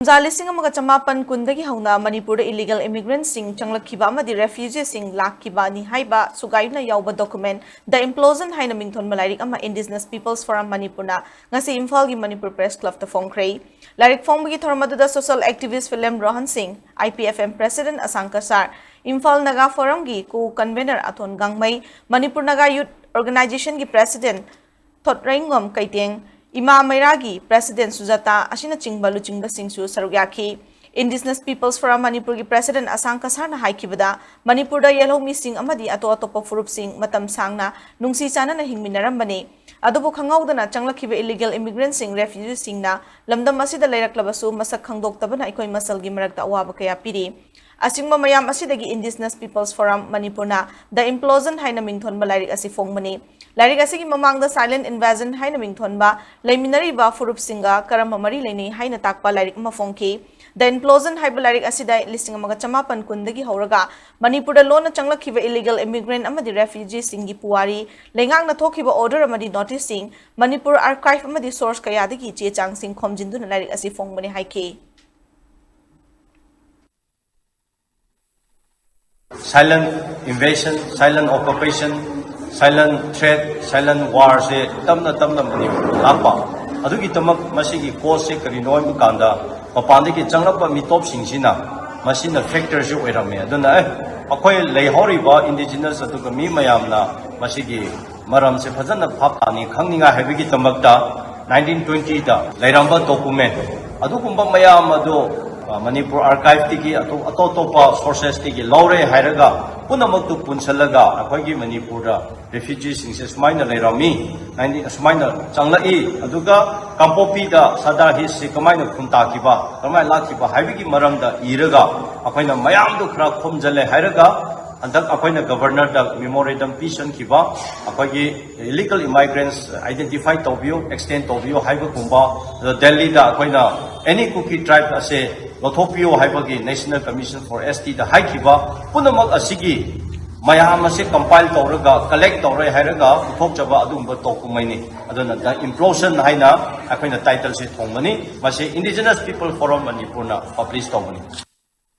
Zalising amaga chamapan kundagi hauna Manipur illegal immigrants sing changlakhiba amadi refugees sing lakhiba ni haiba sugayna yauba document the implosion haina mingthon malairik ama indigenous peoples forum Manipurna ngasi Imphal gi Manipur press club ta phongkrei lairik phongbagi thormaduda social activist Philem Rohan Singh IPFM president Ashang Kasar Imphal Naga forum gi co convener Athon Gangmai Manipur Naga youth organization gi president Thotraingom Kaiteng Ima Mairagi, President Sujata, Ashina Chingba Luchingba Singsu Sarugyaki, Indigenous Peoples Forum Manipur President Ashang Kasar na haikibada, Manipur da yellow missing amadi ato atopa furup sing matam sangna, nungsi sana na hingminaramani, adobo Khangdoktabana changlakhiba illegal immigrants sing refugees sing na, lamdam masida Leirabasu, Masak Khangdoktabana ikoi masal gi maragta Awaba kaya Piri. Asing mamayam asidagi Indigenous Peoples Forum Manipur na the implosion haina mingthon ba lairik asi phongmani lairik asigi mamangda silent invasion haina mingthon ba laiminari ba furup singa karama mari leini haina takpa lairik ma phongki the implosion haiba lairik asida listing amaga chamapan kundagi hauraga Manipur da lona changlakhiba illegal immigrant amadi refugee singi puwari lengang na thokhiba order amadi notice sing Manipur archive amadi source kayadagi che chang sing khomjindu na lairik asi phongmani haike Silent invasion, silent occupation, silent threat, silent war se tamna Manipur lakpa. Adugi tamak masigi cause se karinoi mukanda papandi ki changlapa mitop singsina masina factor se oirame. Aduna akhoi leihori ba indigenous aduga mi mayamna masigi maram se phajana phapani khangninga habigi tamakta 1920 da Leiramba document adugumba mayam adu Manipur archive tiki atotopa sources tiki laure hairaga punamaktu punsalaga akhoi Manipur da refugees sing se smaina leirami smaina changlai aduga kampopi da sada his se kamaina khunta kiba kamai lakhiba haibigi maramda iraga akhoina mayam du khra khomjale hairaga andak akhoina governor da memorandum pisan kiba akhoi illegal immigrants identify tobio extend tobio haiba kumba Delhi da akhoina any cookie tribe ase Lothopio Haibagi National Commission for ST the Haikiba, Punamak Asigi, Mayamase compile Toraga, collect Tora Haraga, Tokjaba Adumba Tokumani, Adana, the implosion Haina, Akina title set Homani, Mase Indigenous People Forum Manipurna, published Tomani.